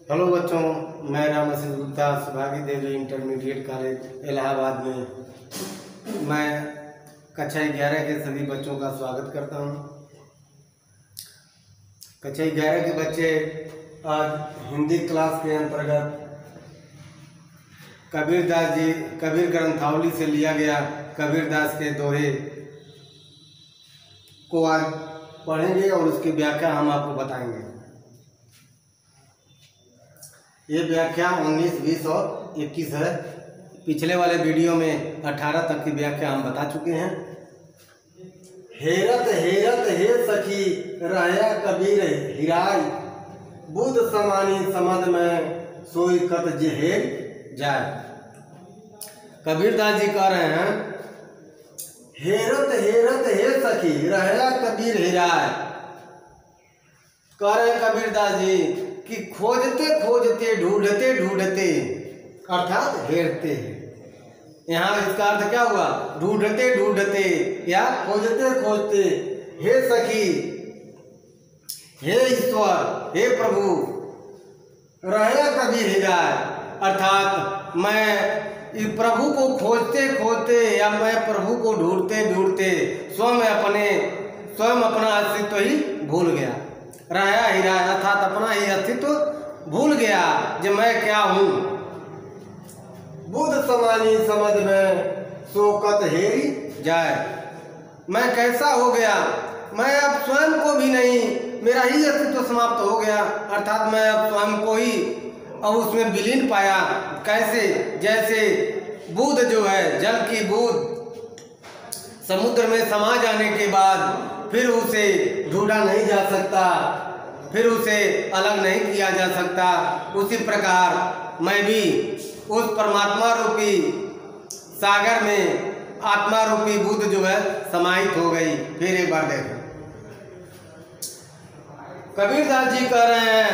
Hello बच्चों, मैं राम आशीष गुप्ता, सुभागी देवी intermediate college Allahabad में मैं कक्षा 11 के सभी बच्चों का स्वागत करता हूं। कक्षा 11 के बच्चे आज हिंदी क्लास के अंतर्गत कबीर ग्रंथावली से लिया गया कबीरदास के दोहे को आज पढ़ेंगे और उसकी व्याख्या हम आपको बताएंगे। ये व्याख्या 19, 20 और 21 है। पिछले वाले वीडियो में 18 तक की व्याख्या हम बता चुके हैं। हेरत हेरत हे सखी रहया कबीर हिराय, बुध समानी समद में सोई कत जेहेर जाय। कबीरदास जी कह रहे हैं, हेरत हेरत हे सखी रहया कबीर हिराय। कह रहे हैं कबीरदास जी कि खोजते खोजते ढूंढते ढूंढते अर्थात हेरते। यहाँ इसका अर्थ क्या हुआ? ढूंढते ढूंढते या खोजते खोजते। हे सखी, हे ईश्वर, हे प्रभु, रहया कबीर हिराय, अर्थात मैं प्रभु को खोजते खोजते या मैं प्रभु को ढूंढते ढूंढते स्वयं अपना अस्तित्व ही भूल गया। रहया हिराय अर्थात अपना ही अस्तित्व भूल गया कि मैं क्या हूँ। बुध समानी समझ में शोकत हेरी जाए, मैं कैसा हो गया, मैं अब स्वयं को भी नहीं, मेरा ही अस्तित्व समाप्त हो गया, अर्थात मैं अब स्वयं को ही अब उसमें विलीन पाया। कैसे? जैसे बूंद जो है, जल की बूंद समुद्र में समा जाने के बाद फिर उसे ढूंढा नहीं जा सकता, फिर उसे अलग नहीं किया जा सकता, उसी प्रकार मैं भी उस परमात्मा रूपी सागर में आत्मा रूपी बुद्ध जो है समाहित हो गई। फिर एक बार देखें, कबीरदास जी कह रहे हैं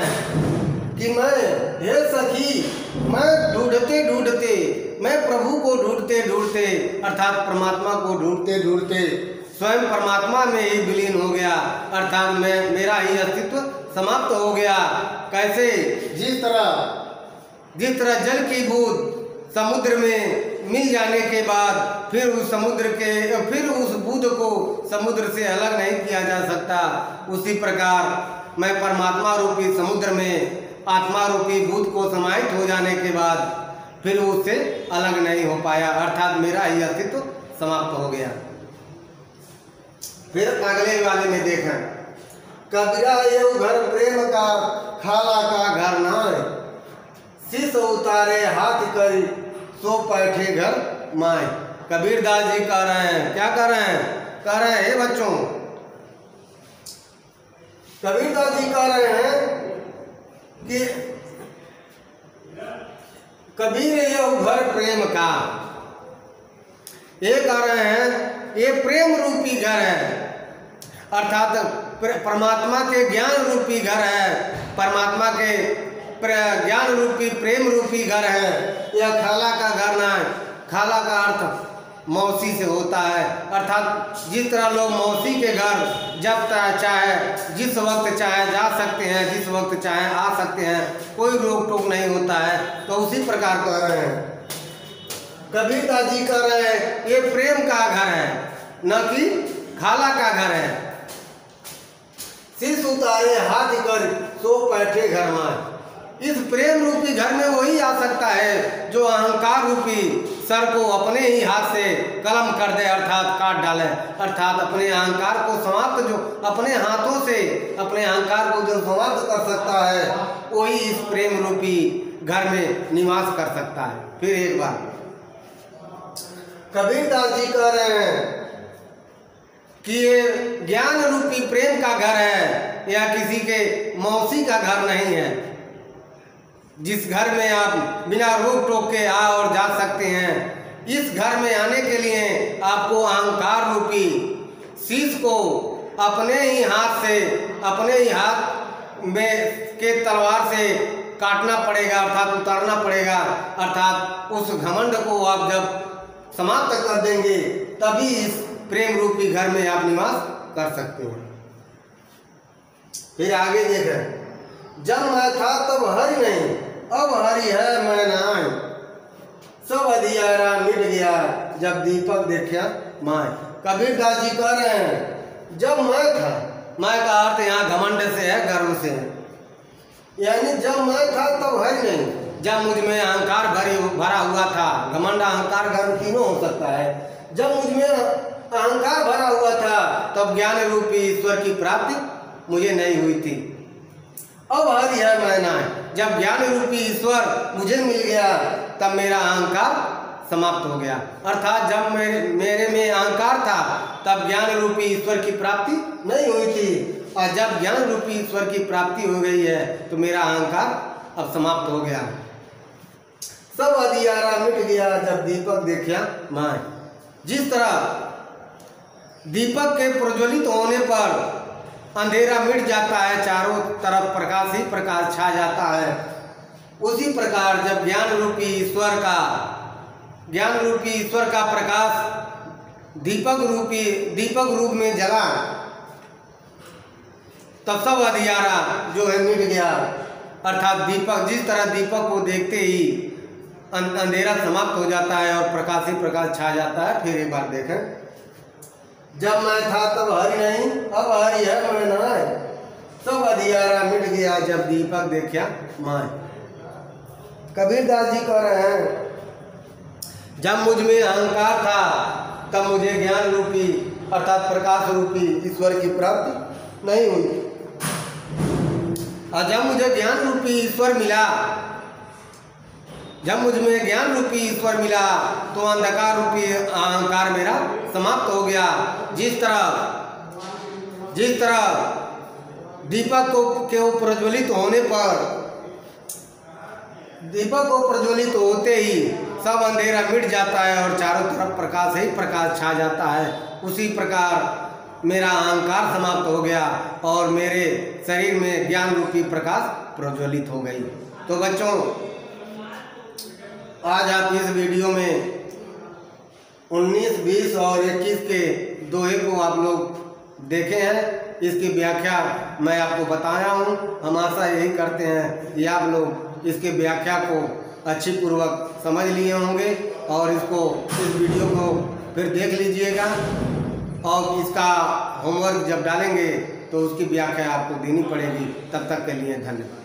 कि हे सखी, मैं ढूंढते ढूंढते, मैं प्रभु को ढूंढते ढूंढते अर्थात परमात्मा को ढूंढते ढूंढते स्वयं परमात्मा में ही विलीन हो गया, अर्थात मेरा ही अस्तित्व समाप्त हो गया। कैसे? जिस तरह जल की बूंद समुद्र में मिल जाने के बाद फिर उस बूंद को समुद्र से अलग नहीं किया जा सकता, उसी प्रकार मैं परमात्मा रूपी समुद्र में आत्मा रूपी बूंद को समाहित हो जाने के बाद फिर उससे अलग नहीं हो पाया, अर्थात मेरा ही अस्तित्व समाप्त हो गया। फिर अगले वाले में देखें, कबीरा ये घर प्रेम का खाला का घर नाय, शीश उतारे हाथ करी सो बैठे घर माए। कबीरदास जी कह रहे हैं, क्या कह रहे हैं? कह रहे हैं, हे बच्चों, कबीरदास जी कह रहे हैं कि कबीर ये घर प्रेम का, ये कह रहे हैं ये प्रेम रूपी घर है, अर्थात परमात्मा के ज्ञान रूपी घर है, परमात्मा के ज्ञान रूपी प्रेम रूपी घर है। यह खाला का घर ना है। खाला का अर्थ मौसी से होता है, अर्थात जिस तरह लोग मौसी के घर जब चाहे जिस वक्त चाहे जा सकते हैं, जिस वक्त चाहे आ सकते हैं, कोई रोक टोक नहीं होता है, तो उसी प्रकार कह रहे हैं कबीरदास जी कह रहे हैं ये प्रेम का घर है, न कि खाला का घर है। शीश उतारे हाथ कर सो बैठे घर में, इस प्रेम रूपी घर में वही आ सकता है जो अहंकार रूपी सर को अपने ही हाथ से कलम कर दे, अर्थात काट डाले, अर्थात अपने अहंकार को समाप्त, जो अपने हाथों से अपने अहंकार को जो समाप्त कर सकता है वही इस प्रेम रूपी घर में निवास कर सकता है। फिर एक बार कबीरदास जी कह रहे हैं कि ये ज्ञान रूपी प्रेम का घर है, या किसी के मौसी का घर नहीं है, जिस घर में आप बिना रोक टोक के आ और जा सकते हैं। इस घर में आने के लिए आपको अहंकार रूपी शीश को अपने ही हाथ में के तलवार से काटना पड़ेगा, अर्थात उतारना पड़ेगा, अर्थात उस घमंड को आप जब समाप्त कर देंगे तभी इस प्रेम रूपी घर में आप निवास कर सकते हैं। फिर आगे देखें, जब मैं था तब हरि नहीं, अब हरि है मैं नाय। सब अंधियारा मिट गया जब दीपक देखा माय। कबीर दास जी कह रहे हैं जब मैं था, मैं का अर्थ यहाँ घमंड से है, गर्व से है, यानी जब मैं था तब हरि नहीं। जब मुझ में अहंकार भरा हुआ था, घमंड अहंकार गर्व तीनों हो सकता है। जब मुझ में अहंकार भरा हुआ था तब ज्ञान रूपी ईश्वर की प्राप्ति मुझे नहीं हुई थी। अब हरि है मैं नाय। जब ज्ञान रूपी ईश्वर मुझे मिल गया तब मेरा अहंकार समाप्त हो गया। अर्थात जब मेरे में अहंकार था तब ज्ञान रूपी ईश्वर की प्राप्ति नहीं हुई थी, और जब ज्ञान रूपी ईश्वर की प्राप्ति हो गई है तो मेरा अहंकार अब समाप्त हो गया। सब अंधियारा मिट गया जब दीपक देखा माय। जिस तरह दीपक के प्रज्वलित होने पर अंधेरा मिट जाता है, चारों तरफ प्रकाश ही प्रकाश छा जाता है, उसी प्रकार जब ज्ञान रूपी ईश्वर का प्रकाश दीपक रूप में जला तब सब अंधियारा जो है मिट गया। अर्थात दीपक, जिस तरह दीपक को देखते ही अंधेरा समाप्त हो जाता है और प्रकाश ही प्रकाश छा जाता है। फिर एक बार देखें, जब मैं था तब हरि नहीं, अब हरि है मैं नाय। सब अंधियारा मिट गया जब दीपक देखा माय। कबीर दास जी कह रहे हैं जब मुझ में अहंकार था तब मुझे ज्ञान रूपी अर्थात प्रकाश रूपी ईश्वर की प्राप्ति नहीं हुई, और जब मुझे ज्ञान रूपी ईश्वर मिला, जब मुझ में ज्ञान रूपी ईश्वर मिला तो अंधकार रूपी अहंकार मेरा समाप्त हो गया। जिस तरह दीपक को प्रज्वलित होने पर, दीपक को प्रज्वलित होते ही सब अंधेरा मिट जाता है और चारों तरफ प्रकाश ही प्रकाश छा जाता है, उसी प्रकार मेरा अहंकार समाप्त हो गया और मेरे शरीर में ज्ञान रूपी प्रकाश प्रज्वलित हो गई। तो बच्चों, आज आप इस वीडियो में 19, 20 और 21 के दोहे को आप लोग देखे हैं। इसकी व्याख्या मैं आपको बताया हूँ। हम आशा यही करते हैं कि आप लोग इसके व्याख्या को अच्छी पूर्वक समझ लिए होंगे और इस वीडियो को फिर देख लीजिएगा, और इसका होमवर्क जब डालेंगे तो उसकी व्याख्या आपको देनी पड़ेगी। तब तक के लिए धन्यवाद।